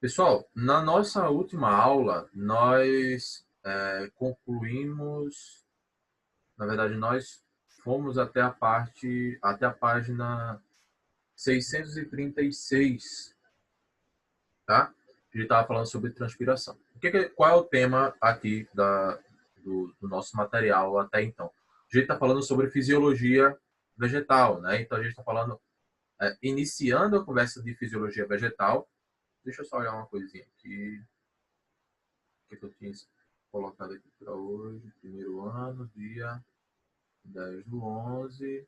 Pessoal, na nossa última aula, nós concluímos, na verdade, nós fomos até até a página 636, tá? A gente estava falando sobre transpiração. Qual é o tema aqui do nosso material até então? A gente está falando sobre fisiologia vegetal, né? Então, a gente está falando, iniciando a conversa de fisiologia vegetal. Deixa eu só olhar uma coisinha aqui. O que eu tinha colocado aqui para hoje? Primeiro ano, dia 10/11,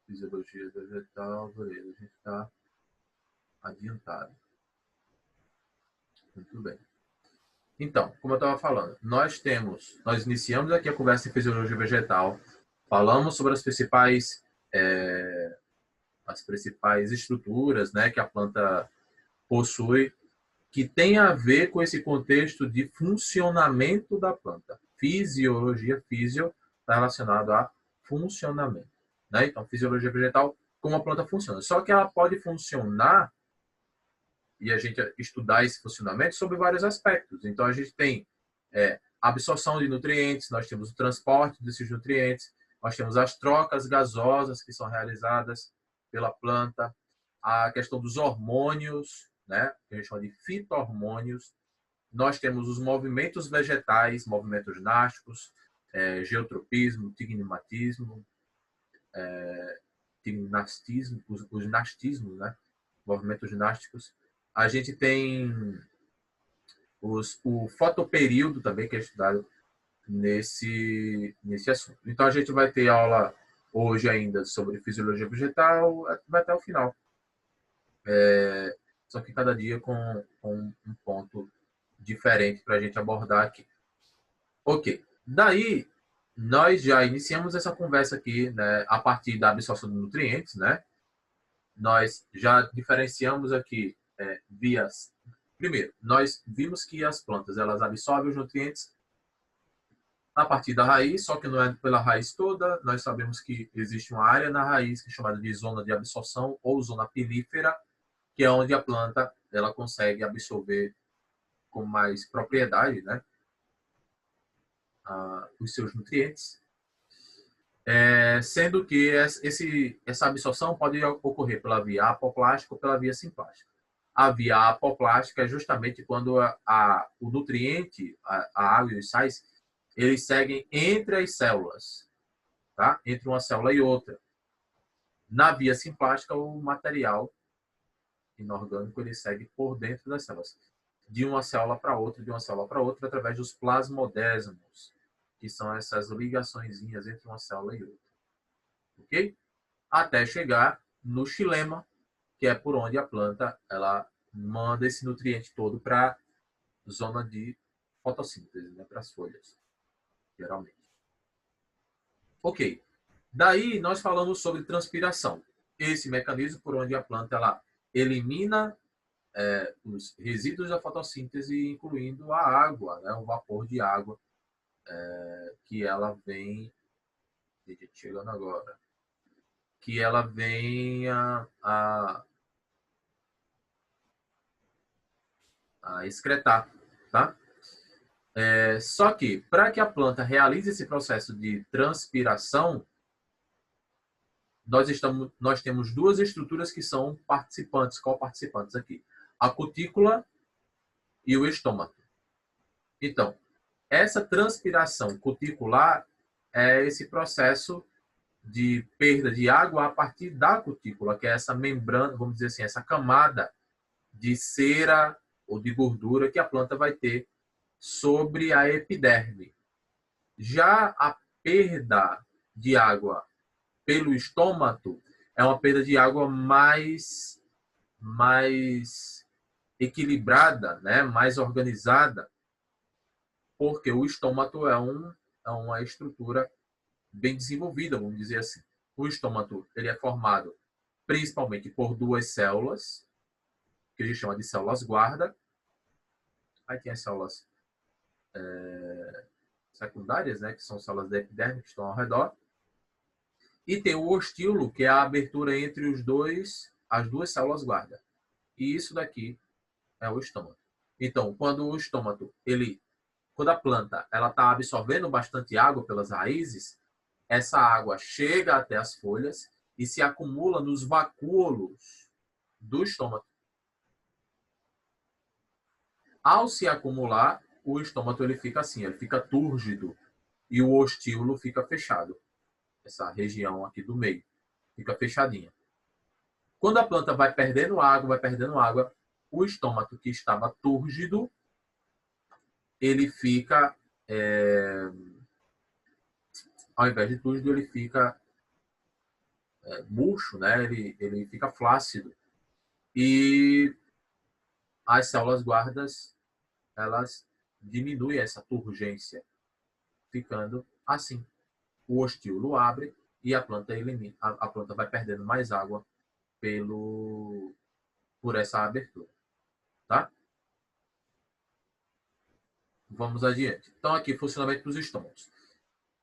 fisiologia vegetal, beleza, a gente está adiantado. Muito bem. Então, como eu estava falando, nós iniciamos aqui a conversa em fisiologia vegetal, falamos sobre as principais estruturas, né, que a planta possui, que tem a ver com esse contexto de funcionamento da planta. Fisiologia, físio, está relacionado a funcionamento. Né? Então, fisiologia vegetal, como a planta funciona. Só que ela pode funcionar, e a gente estudar esse funcionamento, sobre vários aspectos. Então, a gente tem absorção de nutrientes, nós temos o transporte desses nutrientes, nós temos as trocas gasosas que são realizadas pela planta, a questão dos hormônios, né, que a gente chama de fito-hormônios. Nós temos os movimentos vegetais, movimentos gnásticos, geotropismo, tignimatismo, os gnastismos, né, movimentos gnásticos. A gente tem o fotoperíodo também, que é estudado nesse assunto. Então, a gente vai ter aula hoje ainda sobre fisiologia vegetal, vai até o final. Só que cada dia com um ponto diferente para a gente abordar aqui. Ok. Daí, nós já iniciamos essa conversa aqui, né, a partir da absorção de nutrientes, né? Nós já diferenciamos aqui vias. Primeiro, nós vimos que as plantas elas absorvem os nutrientes a partir da raiz, só que não é pela raiz toda. Nós sabemos que existe uma área na raiz que é chamada de zona de absorção ou zona pilífera, que é onde a planta ela consegue absorver com mais propriedade, né, os seus nutrientes. Sendo que essa absorção pode ocorrer pela via apoplástica ou pela via simplástica. A via apoplástica é justamente quando o nutriente, a água e os sais, eles seguem entre as células, tá? Entre uma célula e outra. Na via simplástica, o material inorgânico ele segue por dentro das células, de uma célula para outra, de uma célula para outra, através dos plasmodesmos, que são essas ligaçõezinhas entre uma célula e outra. Ok? Até chegar no xilema, que é por onde a planta ela manda esse nutriente todo para a zona de fotossíntese, né, para as folhas, geralmente. Ok. Daí nós falamos sobre transpiração. Esse mecanismo por onde a planta ela elimina os resíduos da fotossíntese, incluindo a água, né, o vapor de água, que ela vem, chegando agora, que ela vem a excretar, tá? Só que, para que a planta realize esse processo de transpiração, nós temos duas estruturas que são coparticipantes aqui. A cutícula e o estômago. Então, essa transpiração cuticular é esse processo de perda de água a partir da cutícula, que é essa membrana, vamos dizer assim, essa camada de cera ou de gordura que a planta vai ter sobre a epiderme. Já a perda de água pelo estômago é uma perda de água mais equilibrada, né? Mais organizada, porque o estômago é uma estrutura bem desenvolvida, vamos dizer assim. O estômago ele é formado principalmente por duas células, que a gente chama de células guarda. Aí tem as células secundárias, né, que são células da epiderme que estão ao redor. E tem o ostíolo, que é a abertura entre as duas células guarda. E isso daqui É o estômago. Então, quando o estômago, quando a planta ela está absorvendo bastante água pelas raízes, essa água chega até as folhas e se acumula nos vacúolos do estômago. Ao se acumular, o estômago ele fica assim, ele fica túrgido e o ostíolo fica fechado. Essa região aqui do meio fica fechadinha. Quando a planta vai perdendo água, o estômago que estava túrgido, ele fica, ao invés de túrgido, ele fica murcho, né? Ele fica flácido. E as células guardas, elas diminuem essa turgência, ficando assim. O ostíolo abre e a planta elimina, a planta vai perdendo mais água por essa abertura, tá? Vamos adiante. Então, aqui, funcionamento dos estômagos.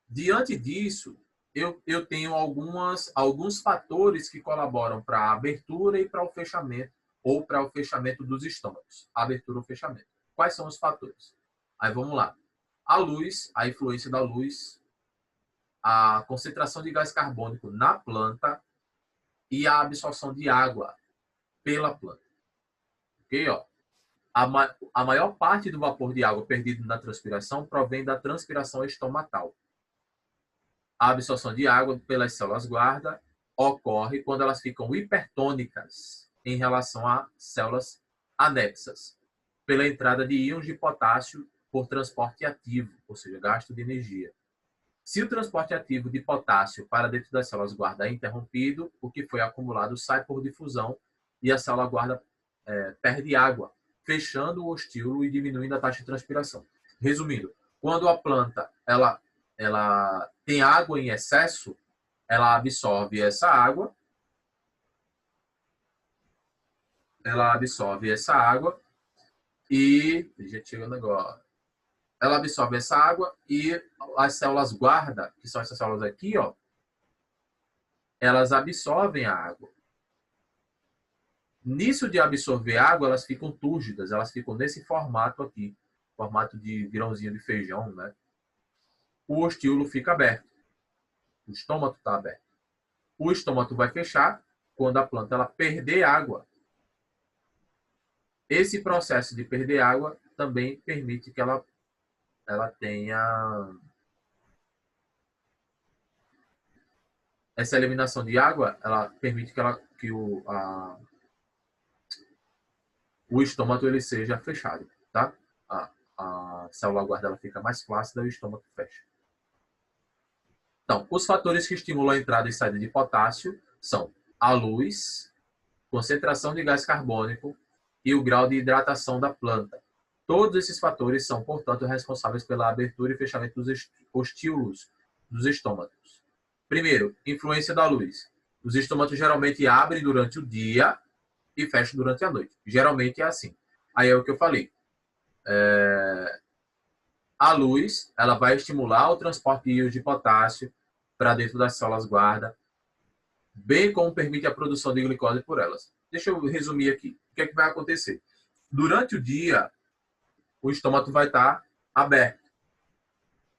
Diante disso, eu tenho alguns fatores que colaboram para a abertura e para o fechamento, ou para o fechamento dos estômagos. Abertura ou fechamento. Quais são os fatores? Aí vamos lá. A luz, a influência da luz, a concentração de gás carbônico na planta e a absorção de água pela planta. Ok? Ó. A maior parte do vapor de água perdido na transpiração provém da transpiração estomatal. A absorção de água pelas células guarda ocorre quando elas ficam hipertônicas em relação a células anexas, pela entrada de íons de potássio por transporte ativo, ou seja, gasto de energia. Se o transporte ativo de potássio para dentro das células guarda é interrompido, o que foi acumulado sai por difusão e a célula guarda perde água, fechando o ostíolo e diminuindo a taxa de transpiração. Resumindo, quando a planta ela tem água em excesso, ela absorve essa água, e já chegando agora, ela absorve essa água e as células guarda, que são essas células aqui, ó, elas absorvem a água. Nisso de absorver água, elas ficam túrgidas, elas ficam nesse formato aqui, formato de grãozinho de feijão, né? O ostíolo fica aberto, o estômago está aberto. O estômago vai fechar quando a planta ela perder água. Esse processo de perder água também permite que ela tenha essa eliminação de água, ela permite que o estômago ele seja fechado, tá? A célula guarda ela fica mais flácida e o estômago fecha. Então, os fatores que estimulam a entrada e saída de potássio são a luz, concentração de gás carbônico e o grau de hidratação da planta. Todos esses fatores são, portanto, responsáveis pela abertura e fechamento dos ostíolos dos estômagos. Primeiro, influência da luz. Os estômagos geralmente abrem durante o dia e fecham durante a noite. Geralmente é assim. Aí é o que eu falei. A luz ela vai estimular o transporte de íons de potássio para dentro das células guarda, bem como permite a produção de glicose por elas. Deixa eu resumir aqui. O que é que vai acontecer? Durante o dia, o estômago vai estar aberto.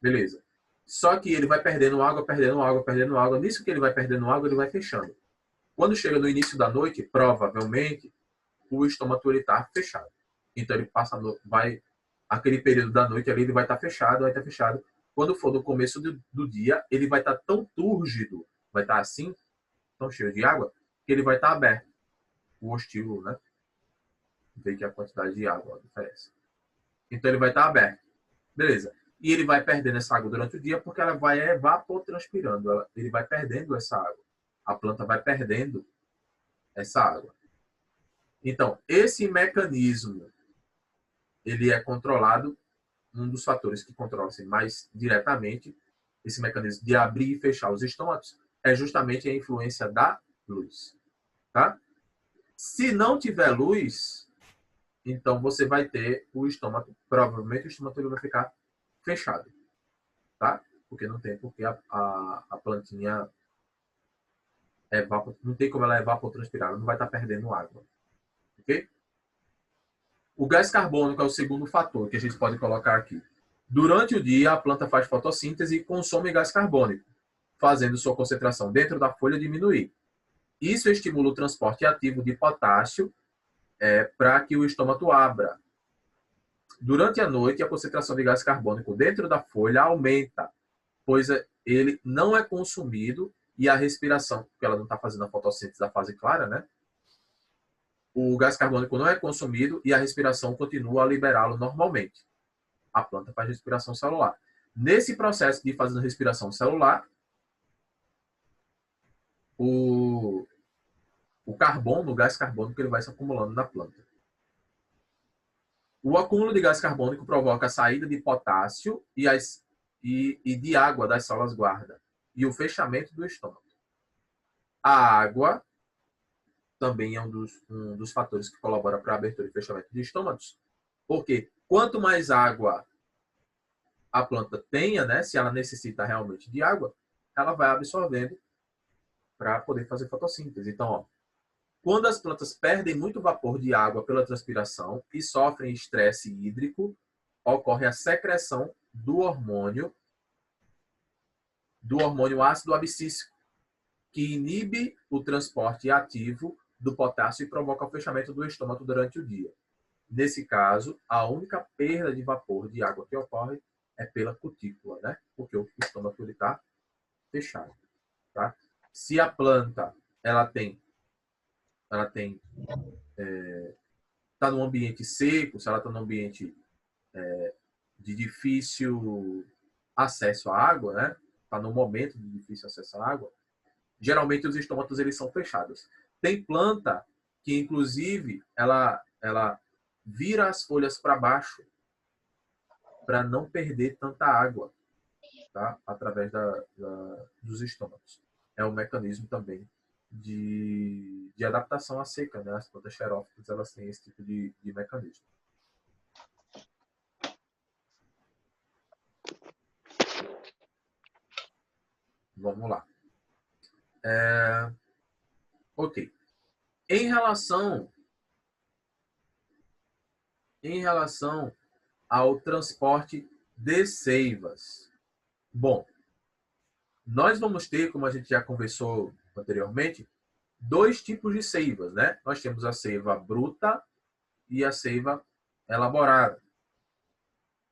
Beleza. Só que ele vai perdendo água, perdendo água, perdendo água. Nisso que ele vai perdendo água, ele vai fechando. Quando chega no início da noite, provavelmente, o estômago está fechado. Então, ele passa, aquele período da noite ali, ele vai estar fechado, vai estar fechado. Quando for no começo do dia, ele vai estar tão túrgido, vai estar assim, tão cheio de água, que ele vai estar aberto. O ostíolo, né? Vê que a quantidade de água a diferença. Então, ele vai estar aberto. Beleza. E ele vai perdendo essa água durante o dia porque ela vai evapotranspirando. Ele vai perdendo essa água. A planta vai perdendo essa água. Então, esse mecanismo, ele é controlado, um dos fatores que controla assim, mais diretamente esse mecanismo de abrir e fechar os estômagos é justamente a influência da luz. Tá? Se não tiver luz, então você vai ter o estômago, provavelmente o estômago ele vai ficar fechado. Tá? Porque não tem, porque a plantinha não tem como ela evapotranspirar, ela não vai estar perdendo água. Ok? O gás carbônico é o segundo fator que a gente pode colocar aqui. Durante o dia, a planta faz fotossíntese e consome gás carbônico, fazendo sua concentração dentro da folha diminuir. Isso estimula o transporte ativo de potássio para que o estômago abra. Durante a noite, a concentração de gás carbônico dentro da folha aumenta, pois ele não é consumido e a respiração, porque ela não está fazendo a fotossíntese da fase clara, né? O gás carbônico não é consumido e a respiração continua a liberá-lo normalmente. A planta faz respiração celular. Nesse processo de fazer respiração celular, o carbono, o gás carbônico, ele vai se acumulando na planta. O acúmulo de gás carbônico provoca a saída de potássio e de água das células guarda e o fechamento do estômago. A água também é um dos fatores que colabora para a abertura e fechamento de estômagos, porque quanto mais água a planta tenha, né, se ela necessita realmente de água, ela vai absorvendo para poder fazer fotossíntese. Então, ó, quando as plantas perdem muito vapor de água pela transpiração e sofrem estresse hídrico, ocorre a secreção do hormônio ácido abscíssico, que inibe o transporte ativo do potássio e provoca o fechamento do estômago durante o dia. Nesse caso, a única perda de vapor de água que ocorre é pela cutícula, né? Porque o estômago está fechado. Tá? Se a planta está num ambiente seco, se ela está num ambiente de difícil acesso à água, né? Está num momento de difícil acesso à água, geralmente os estômatos eles são fechados. Tem planta que, inclusive, ela vira as folhas para baixo para não perder tanta água, tá? Através dos estômatos. É um mecanismo também de adaptação à seca, né? As plantas xerófitas, elas têm esse tipo de mecanismo. Vamos lá. Ok. Em relação ao transporte de seivas. Bom, nós vamos ter, como a gente já conversou anteriormente, dois tipos de seivas, né? Nós temos a seiva bruta e a seiva elaborada.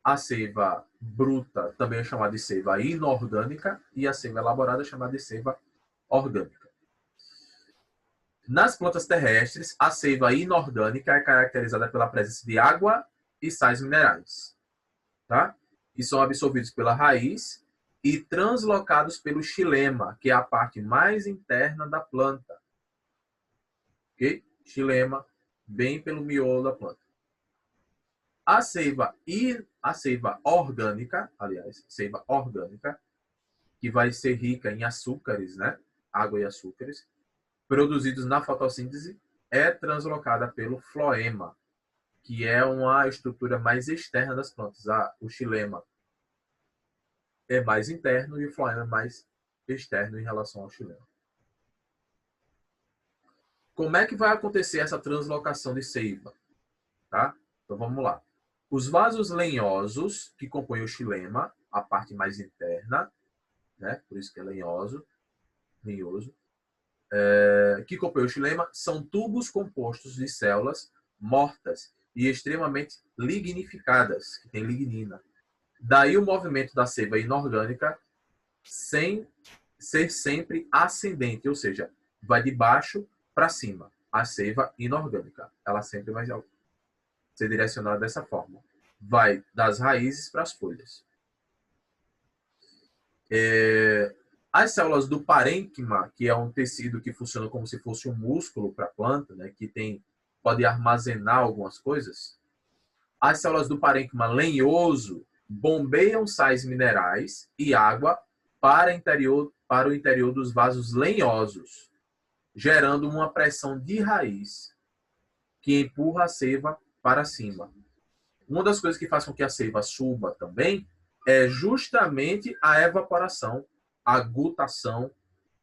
A seiva bruta também é chamada de seiva inorgânica e a seiva elaborada é chamada de seiva orgânica. Nas plantas terrestres, a seiva inorgânica é caracterizada pela presença de água e sais minerais, tá? E são absorvidos pela raiz e translocados pelo xilema, que é a parte mais interna da planta. Ok? Xilema, bem pelo miolo da planta. A seiva orgânica, aliás, seiva orgânica, que vai ser rica em açúcares, né? Água e açúcares, produzidos na fotossíntese, é translocada pelo floema, que é uma estrutura mais externa das plantas. O xilema é mais interno e o floema é mais externo em relação ao xilema. Como é que vai acontecer essa translocação de seiva? Tá? Então vamos lá. Os vasos lenhosos que compõem o xilema, a parte mais interna, né? Por isso que é lenhoso, que compõem o xilema, são tubos compostos de células mortas e extremamente lignificadas, que tem lignina. Daí o movimento da seiva inorgânica sem ser sempre ascendente, ou seja, vai de baixo para cima. A seiva inorgânica, ela sempre vai ser direcionada dessa forma. Vai das raízes para as folhas. As células do parênquima, que é um tecido que funciona como se fosse um músculo para a planta, né, que pode armazenar algumas coisas. As células do parênquima lenhoso bombeiam sais minerais e água para o interior dos vasos lenhosos, gerando uma pressão de raiz que empurra a seiva para cima. Uma das coisas que faz com que a seiva suba também é justamente a evaporação, a gutação.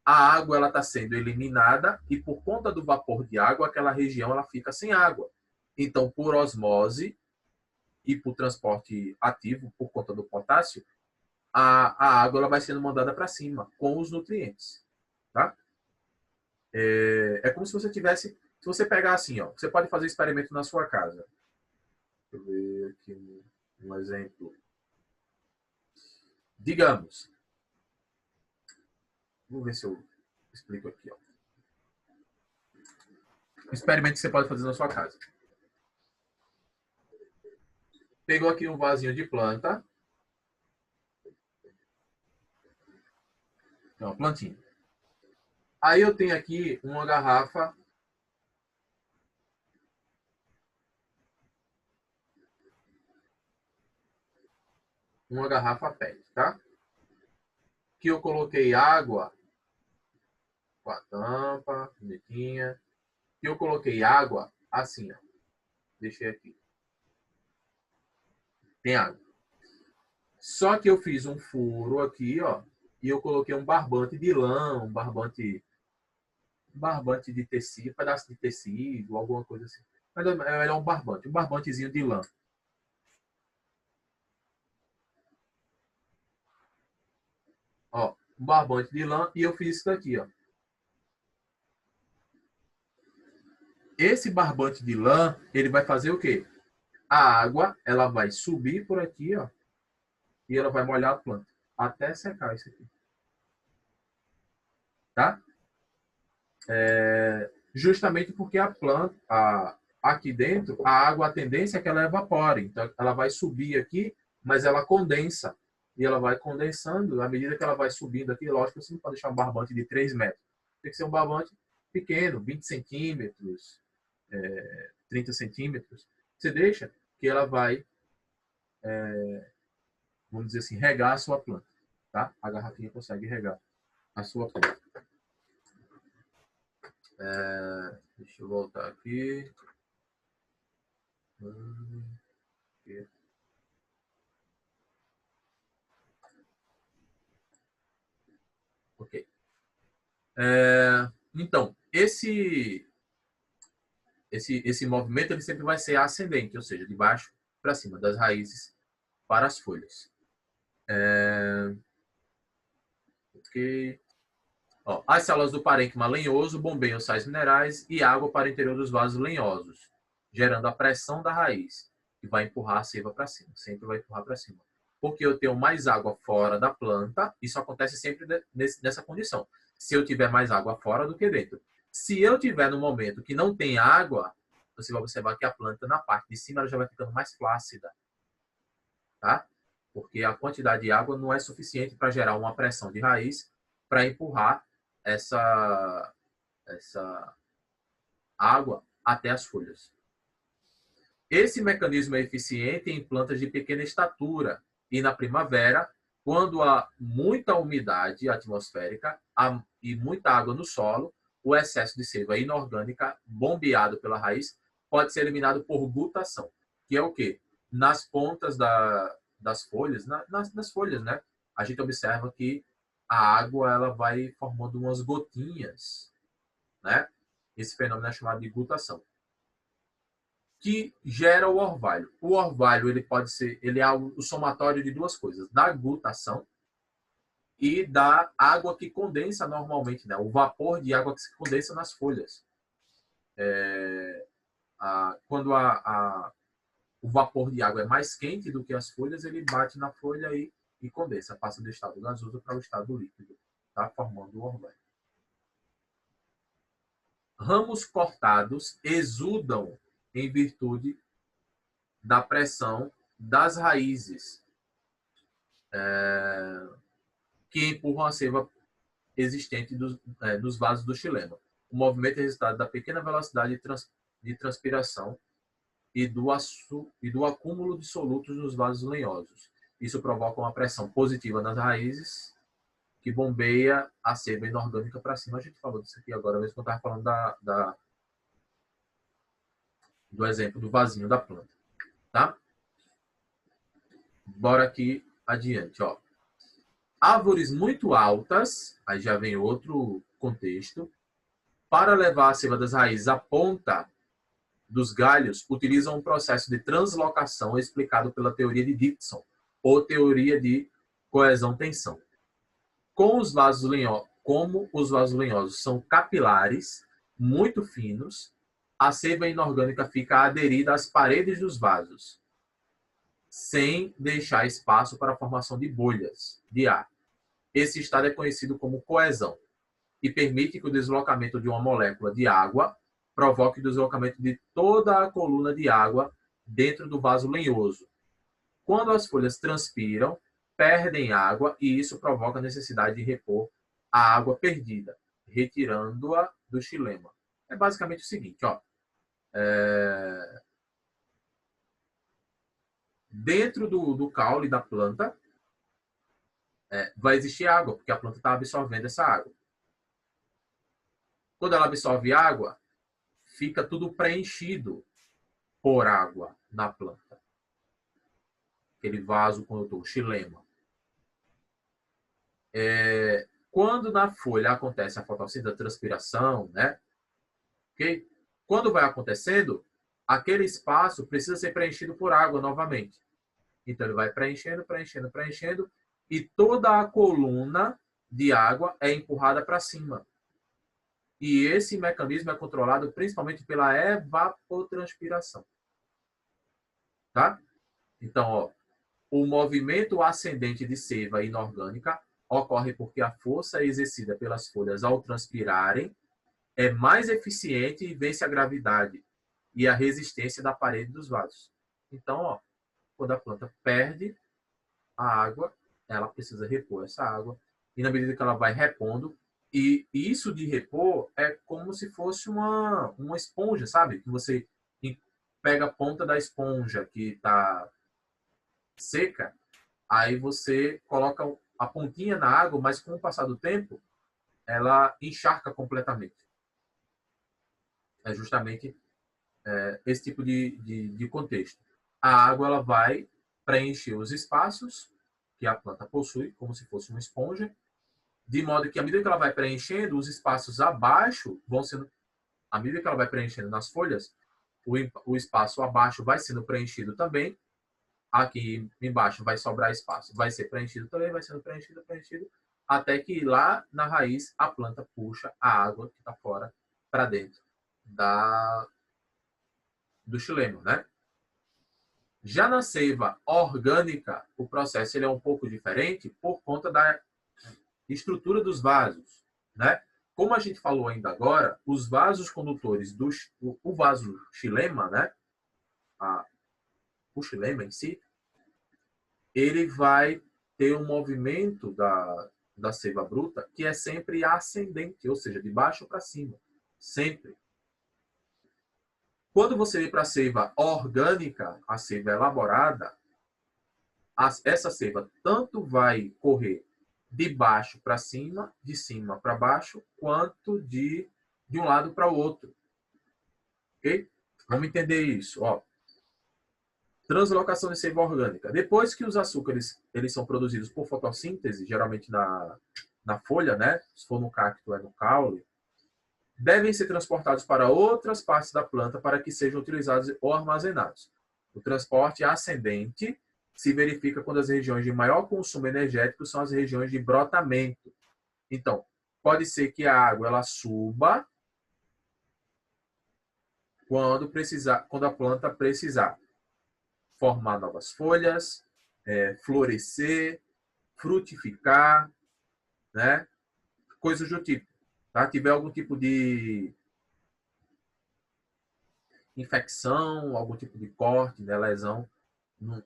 A água está sendo eliminada e por conta do vapor de água, aquela região ela fica sem água. Então, por osmose e por transporte ativo, por conta do potássio, a água ela vai sendo mandada para cima com os nutrientes. Tá? É como se você tivesse... Se você pegar assim, ó, você pode fazer experimento na sua casa. Deixa eu ver aqui um exemplo. Digamos, vamos ver se eu explico aqui. Ó. Um experimento que você pode fazer na sua casa. Pegou aqui um vasinho de planta. É uma plantinha. Aí eu tenho aqui uma garrafa PET, tá? Que eu coloquei água com a tampa, bonitinha. E eu coloquei água assim, ó. Deixei aqui. Tem água. Só que eu fiz um furo aqui, ó. E eu coloquei um barbante de lã, um barbante de tecido, pedaço de tecido, alguma coisa assim. Mas é um barbantezinho de lã. Ó, um barbante de lã e eu fiz isso daqui, ó. Esse barbante de lã, ele vai fazer o quê? A água, ela vai subir por aqui, ó, e ela vai molhar a planta até secar isso aqui. Tá? Justamente porque a planta, aqui dentro, a água, a tendência é que ela evapore. Então, ela vai subir aqui, mas ela condensa. E ela vai condensando, à medida que ela vai subindo aqui, lógico que você não pode deixar um barbante de 3 metros. Tem que ser um barbante pequeno, 20 centímetros, 30 centímetros. Você deixa que ela vai, vamos dizer assim, regar a sua planta. Tá? A garrafinha consegue regar a sua planta. Deixa eu voltar aqui. Ok. Então, esse movimento ele sempre vai ser ascendente, ou seja, de baixo para cima, das raízes para as folhas. Ok. Ó, as células do parênquima lenhoso bombeiam sais minerais e água para o interior dos vasos lenhosos, gerando a pressão da raiz, que vai empurrar a seiva para cima, sempre vai empurrar para cima. Porque eu tenho mais água fora da planta, isso acontece sempre nessa condição. Se eu tiver mais água fora do que dentro. Se eu tiver no momento que não tem água, você vai observar que a planta na parte de cima ela já vai ficando mais flácida, tá? Porque a quantidade de água não é suficiente para gerar uma pressão de raiz para empurrar essa água até as folhas. Esse mecanismo é eficiente em plantas de pequena estatura e na primavera, quando há muita umidade atmosférica e muita água no solo, o excesso de seiva inorgânica bombeado pela raiz pode ser eliminado por gutação, que é o quê? Nas pontas das folhas, nas folhas, né? A gente observa que a água ela vai formando umas gotinhas, né? Esse fenômeno é chamado de gutação, que gera o orvalho. O orvalho ele é o somatório de duas coisas, da gutação e da água que condensa normalmente, né? O vapor de água que se condensa nas folhas. Quando o vapor de água é mais quente do que as folhas, ele bate na folha e condensa, passa do estado gasoso para o estado líquido, tá? Formando o orvalho. Ramos cortados exudam em virtude da pressão das raízes que empurram a seiva existente dos vasos do xilema. O movimento é resultado da pequena velocidade de transpiração e do acúmulo de solutos nos vasos lenhosos. Isso provoca uma pressão positiva nas raízes que bombeia a seiva inorgânica para cima. A gente falou disso aqui agora, mesmo que eu estava falando do exemplo do vasinho da planta. Tá? Bora aqui adiante. Ó. Árvores muito altas, aí já vem outro contexto, para levar a seiva das raízes à ponta dos galhos utilizam um processo de translocação explicado pela teoria de Dixon, ou teoria de coesão-tensão. Como os vasos lenhosos são capilares, muito finos, a seiva inorgânica fica aderida às paredes dos vasos, sem deixar espaço para a formação de bolhas de ar. Esse estado é conhecido como coesão e permite que o deslocamento de uma molécula de água provoque o deslocamento de toda a coluna de água dentro do vaso lenhoso. Quando as folhas transpiram, perdem água e isso provoca a necessidade de repor a água perdida, retirando-a do xilema. É basicamente o seguinte, ó. Dentro do caule da planta vai existir água, porque a planta está absorvendo essa água. Quando ela absorve água, fica tudo preenchido por água na planta. Aquele vaso condutor, o xilema. Quando na folha acontece a fotossíntese, a transpiração, né? Okay? Quando vai acontecendo, aquele espaço precisa ser preenchido por água novamente. Então ele vai preenchendo, preenchendo, preenchendo, e toda a coluna de água é empurrada para cima. E esse mecanismo é controlado principalmente pela evapotranspiração. Tá? Então, ó, o movimento ascendente de seiva inorgânica ocorre porque a força exercida pelas folhas ao transpirarem é mais eficiente e vence a gravidade e a resistência da parede dos vasos. Então, ó, quando a planta perde a água, ela precisa repor essa água. E na medida que ela vai repondo, e isso de repor é como se fosse uma esponja, sabe? Que você pega a ponta da esponja que está seca, aí você coloca a pontinha na água, mas com o passar do tempo, ela encharca completamente. É justamente esse tipo de contexto. A água ela vai preencher os espaços que a planta possui, como se fosse uma esponja, de modo que, à medida que ela vai preenchendo, os espaços abaixo vão sendo... À medida que ela vai preenchendo nas folhas, o espaço abaixo vai sendo preenchido também. Aqui embaixo vai sobrar espaço. Vai ser preenchido também, vai sendo preenchido, preenchido, até que lá na raiz a planta puxa a água que está fora para dentro do xilema, né? Já na seiva orgânica, o processo ele é um pouco diferente por conta da estrutura dos vasos, né? Como a gente falou ainda agora, os vasos condutores o vaso xilema, né? O xilema em si, ele vai ter um movimento da seiva bruta que é sempre ascendente, ou seja, de baixo para cima, sempre. Quando você vem para a seiva orgânica, a seiva elaborada, essa seiva tanto vai correr de baixo para cima, de cima para baixo, quanto de um lado para o outro. Ok? Vamos entender isso. Ó. Translocação de seiva orgânica. Depois que os açúcares eles são produzidos por fotossíntese, geralmente na folha, né? Se for no cacto, é no caule, devem ser transportados para outras partes da planta para que sejam utilizados ou armazenados. O transporte ascendente se verifica quando as regiões de maior consumo energético são as regiões de brotamento. Então, pode ser que a água ela suba quando a planta precisar formar novas folhas, florescer, frutificar, né? Coisas do tipo. Tá? Tiver algum tipo de infecção, algum tipo de corte, né, lesão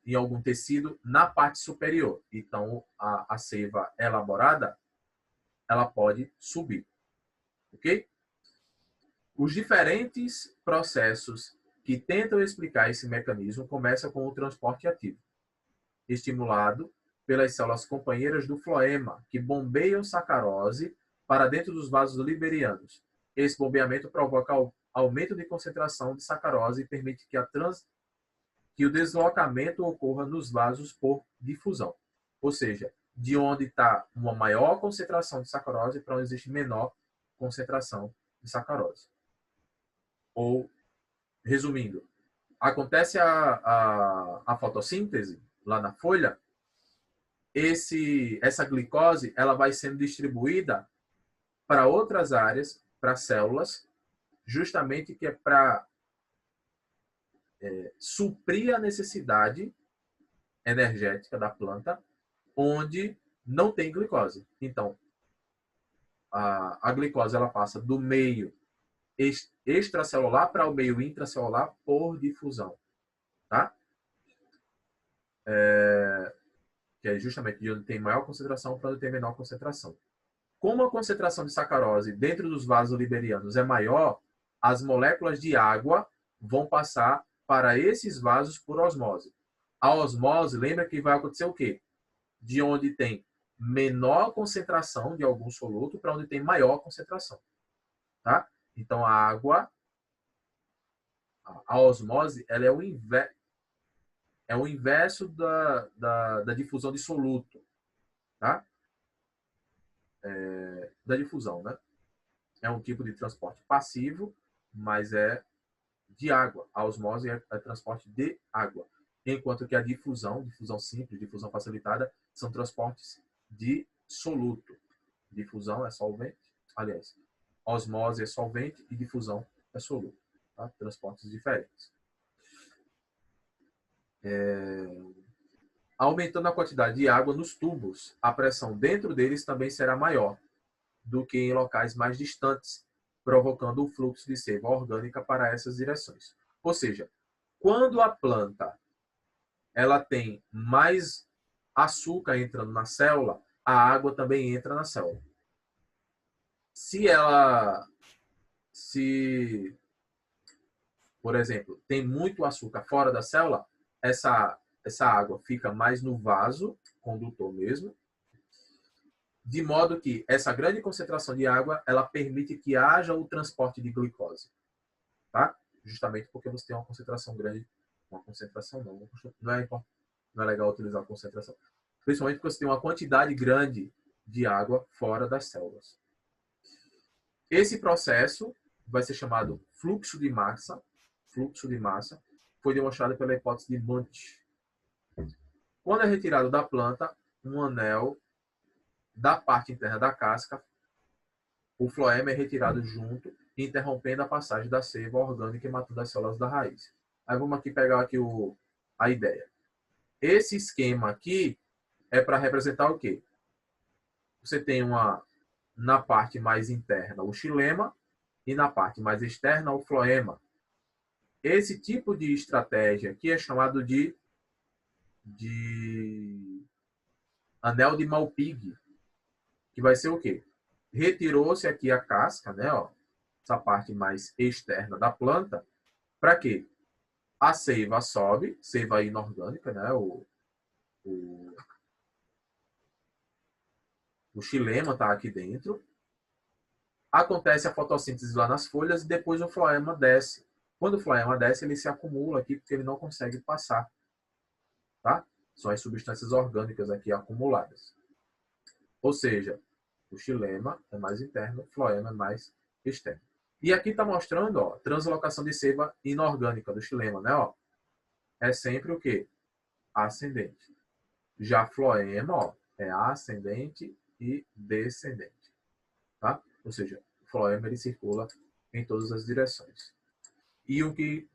em algum tecido na parte superior. Então, a seiva elaborada, ela pode subir. Ok? Os diferentes processos que tentam explicar esse mecanismo começam com o transporte ativo, estimulado pelas células companheiras do floema, que bombeiam sacarose para dentro dos vasos liberianos. Esse bombeamento provoca aumento de concentração de sacarose e permite que o deslocamento ocorra nos vasos por difusão. Ou seja, de onde está uma maior concentração de sacarose para onde existe menor concentração de sacarose. Ou resumindo, acontece a fotossíntese lá na folha, essa glicose ela vai sendo distribuída para outras áreas, para células, justamente que é para suprir a necessidade energética da planta, onde não tem glicose. Então, a glicose ela passa do meio extracelular para o meio intracelular por difusão, tá? Que é justamente de onde tem maior concentração para onde tem menor concentração. Como a concentração de sacarose dentro dos vasos liberianos é maior, as moléculas de água vão passar para esses vasos por osmose. A osmose, lembra que vai acontecer o quê? De onde tem menor concentração de algum soluto para onde tem maior concentração. Tá? Então, a água, a osmose, ela é o inverso da difusão de soluto. Tá? Da difusão, né? É um tipo de transporte passivo, mas é de água. A osmose é transporte de água. Enquanto que a difusão simples, difusão facilitada, são transportes de soluto. Difusão é solvente, aliás, osmose é solvente e difusão é soluto. Tá? Transportes diferentes. Aumentando a quantidade de água nos tubos, a pressão dentro deles também será maior do que em locais mais distantes, provocando o fluxo de seiva orgânica para essas direções. Ou seja, quando a planta ela tem mais açúcar entrando na célula, a água também entra na célula. Por exemplo, tem muito açúcar fora da célula, essa água fica mais no vaso condutor mesmo, de modo que essa grande concentração de água, ela permite que haja o transporte de glicose, tá? Justamente porque você tem uma concentração grande, não é legal utilizar a concentração, principalmente porque você tem uma quantidade grande de água fora das células. Esse processo vai ser chamado fluxo de massa, foi demonstrado pela hipótese de Muntz. Quando é retirado da planta um anel da parte interna da casca, o floema é retirado junto, interrompendo a passagem da seiva orgânica e matando as células da raiz. Aí vamos aqui pegar aqui a ideia. Esse esquema aqui é para representar o quê? Você tem na parte mais interna o xilema e na parte mais externa o floema. Esse tipo de estratégia aqui é chamado de anel de Malpighi, que vai ser o quê? Retirou-se aqui a casca, né, ó, essa parte mais externa da planta, para quê? A seiva sobe, seiva inorgânica, né, o xilema está aqui dentro. Acontece a fotossíntese lá nas folhas e depois o floema desce. Quando o floema desce, ele se acumula aqui porque ele não consegue passar. Tá? São as substâncias orgânicas aqui acumuladas. Ou seja, o xilema é mais interno, o floema é mais externo. E aqui está mostrando, ó, translocação de seiva inorgânica do xilema, né? Ó, é sempre o quê? Ascendente. Já floema, ó, é ascendente e descendente. Tá? Ou seja, o floema ele circula em todas as direções. E o que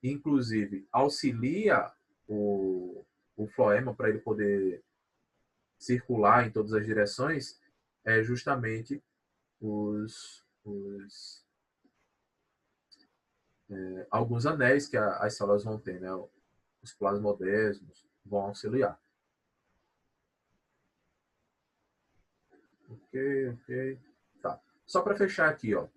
inclusive, auxilia o floema para ele poder circular em todas as direções é justamente alguns anéis que as células vão ter, né? Os plasmodesmos vão auxiliar. Ok. Tá. Só para fechar aqui, ó.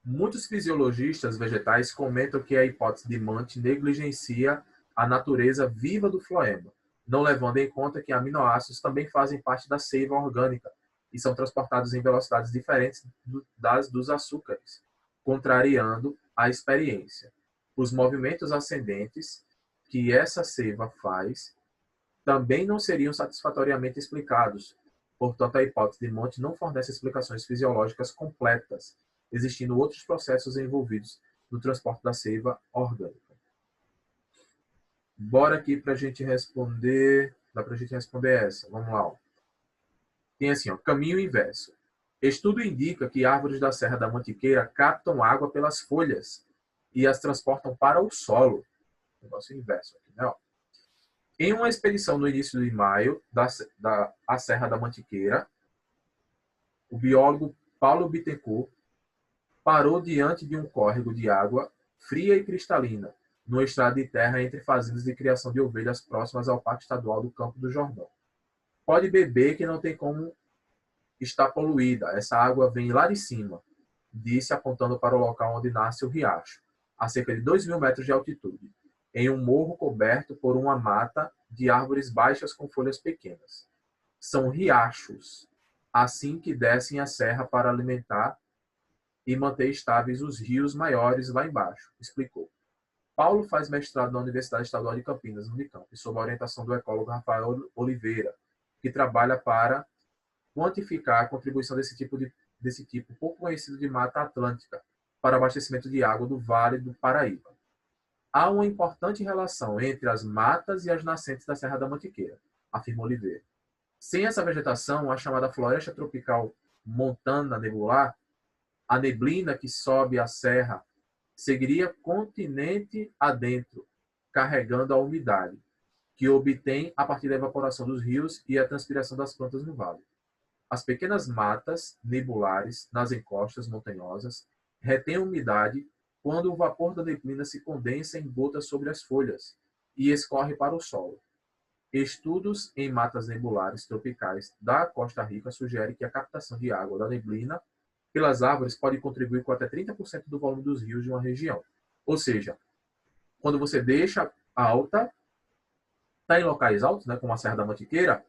Muitos fisiologistas vegetais comentam que a hipótese de Muntz negligencia a natureza viva do floema, não levando em conta que aminoácidos também fazem parte da seiva orgânica e são transportados em velocidades diferentes das dos açúcares, contrariando a experiência. Os movimentos ascendentes que essa seiva faz também não seriam satisfatoriamente explicados. Portanto, a hipótese de Muntz não fornece explicações fisiológicas completas, existindo outros processos envolvidos no transporte da seiva orgânica. Bora aqui para a gente responder. Dá para a gente responder essa. Vamos lá. Ó. Tem assim, ó, caminho inverso. Estudo indica que árvores da Serra da Mantiqueira captam água pelas folhas e as transportam para o solo. Negócio inverso aqui, né? Ó. Em uma expedição no início de maio da Serra da Mantiqueira, o biólogo Paulo Bittencourt parou diante de um córrego de água fria e cristalina, no estrado de terra entre fazendas de criação de ovelhas próximas ao Parque Estadual do Campo do Jordão. Pode beber que não tem como estar poluída, essa água vem lá de cima, disse apontando para o local onde nasce o riacho, a cerca de 2.000 metros de altitude, em um morro coberto por uma mata de árvores baixas com folhas pequenas. São riachos, assim que descem a serra para alimentar e manter estáveis os rios maiores lá embaixo, explicou. Paulo faz mestrado na Universidade Estadual de Campinas, no Unicamp, sob a orientação do ecólogo Rafael Oliveira, que trabalha para quantificar a contribuição desse tipo pouco conhecido de Mata Atlântica para o abastecimento de água do Vale do Paraíba. Há uma importante relação entre as matas e as nascentes da Serra da Mantiqueira, afirma Oliveira. Sem essa vegetação, a chamada floresta tropical montana nebular, a neblina que sobe a serra seguiria continente adentro, carregando a umidade, que obtém a partir da evaporação dos rios e a transpiração das plantas no vale. As pequenas matas nebulares nas encostas montanhosas retêm a umidade quando o vapor da neblina se condensa em gotas sobre as folhas e escorre para o solo. Estudos em matas nebulares tropicais da Costa Rica sugerem que a captação de água da neblina pelas árvores pode contribuir com até 30% do volume dos rios de uma região. Ou seja, quando você deixa alta, está em locais altos, né, como a Serra da Mantiqueira,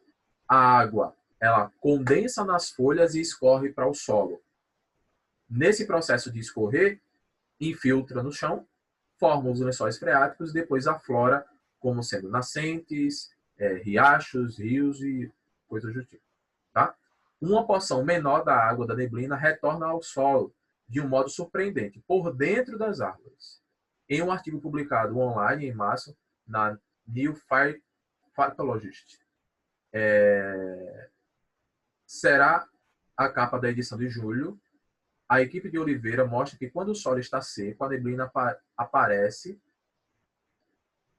a água ela condensa nas folhas e escorre para o solo. Nesse processo de escorrer, infiltra no chão, forma os lençóis freáticos e depois aflora como sendo nascentes, riachos, rios e coisas do tipo. Tá? Uma porção menor da água da neblina retorna ao solo de um modo surpreendente, por dentro das árvores. Em um artigo publicado online em março na New Phytologist, será a capa da edição de julho, a equipe de Oliveira mostra que quando o solo está seco, a neblina aparece,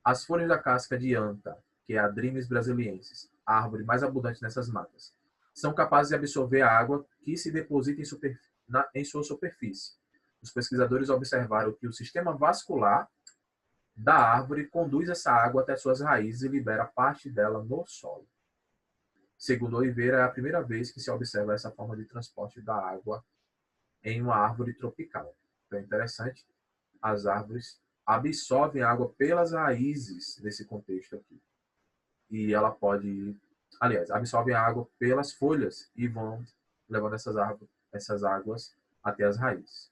as folhas da casca de anta, que é a Drimys brasiliensis, a árvore mais abundante nessas matas, são capazes de absorver a água que se deposita em sua superfície. Os pesquisadores observaram que o sistema vascular da árvore conduz essa água até suas raízes e libera parte dela no solo. Segundo Oliveira, é a primeira vez que se observa essa forma de transporte da água em uma árvore tropical. Então é interessante, as árvores absorvem água pelas raízes nesse contexto aqui. E ela pode, aliás, absorvem a água pelas folhas e vão levando essas águas até as raízes.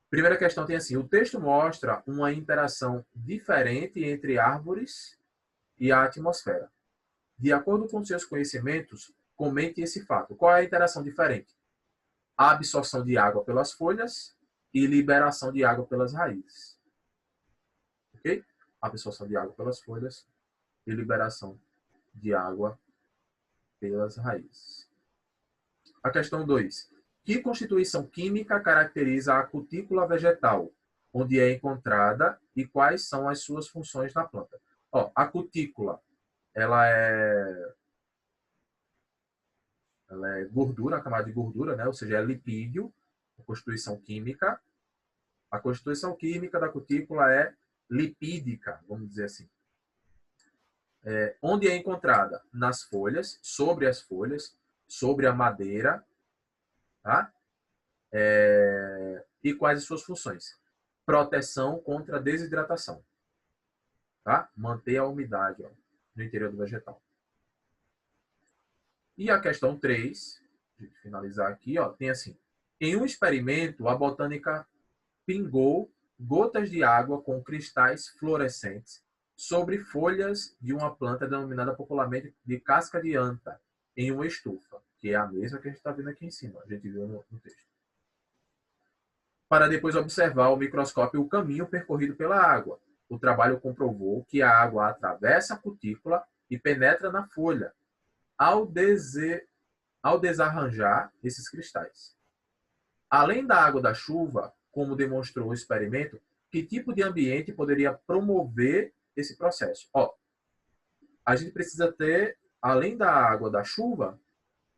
Primeira questão tem assim, o texto mostra uma interação diferente entre árvores e a atmosfera. De acordo com seus conhecimentos, comente esse fato. Qual é a interação diferente? A absorção de água pelas folhas e liberação de água pelas raízes. Ok? Absorção de água pelas folhas e liberação de água pelas raízes. A questão 2. Que constituição química caracteriza a cutícula vegetal, onde é encontrada e quais são as suas funções na planta? Ó, a cutícula, ela é gordura, a camada de gordura, né? Ou seja, é lipídio, a constituição química. A constituição química da cutícula é lipídica, vamos dizer assim. Onde é encontrada? Nas folhas, sobre as folhas, sobre a madeira, tá? E quais as suas funções? Proteção contra a desidratação, tá? Manter a umidade, ó, no interior do vegetal. E a questão 3, de finalizar aqui, ó, tem assim, em um experimento, a botânica pingou gotas de água com cristais fluorescentes sobre folhas de uma planta denominada popularmente de casca de anta, em uma estufa, que é a mesma que a gente está vendo aqui em cima, a gente viu no texto. para depois observar ao microscópio o caminho percorrido pela água. O trabalho comprovou que a água atravessa a cutícula e penetra na folha, ao desarranjar esses cristais. Além da água da chuva, como demonstrou o experimento, que tipo de ambiente poderia promover esse processo? A gente precisa ter, além da água da chuva,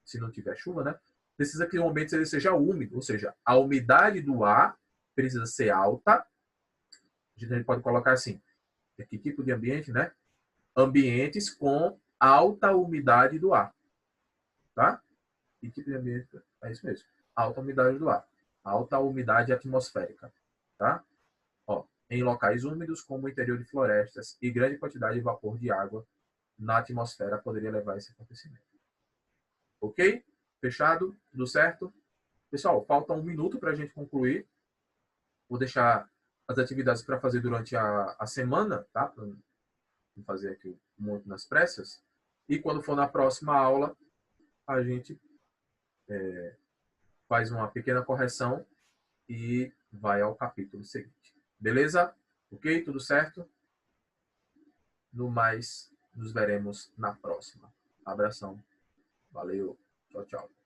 se não tiver chuva, né? Precisa que o ambiente ele seja úmido, ou seja, a umidade do ar precisa ser alta. A gente pode colocar assim, que tipo de ambiente, né? Ambientes com alta umidade do ar, tá? Que tipo de ambiente? É isso mesmo, alta umidade do ar, alta umidade atmosférica, tá? Em locais úmidos, como o interior de florestas, e grande quantidade de vapor de água na atmosfera poderia levar a esse acontecimento. Ok? Fechado? Tudo certo? Pessoal, falta 1 minuto para a gente concluir. Vou deixar as atividades para fazer durante a semana, tá? Para não fazer aqui muito nas pressas. E quando for na próxima aula, a gente faz uma pequena correção e vai ao capítulo seguinte. Beleza? Ok? Tudo certo? No mais, nos veremos na próxima. Abração. Valeu. Tchau, tchau.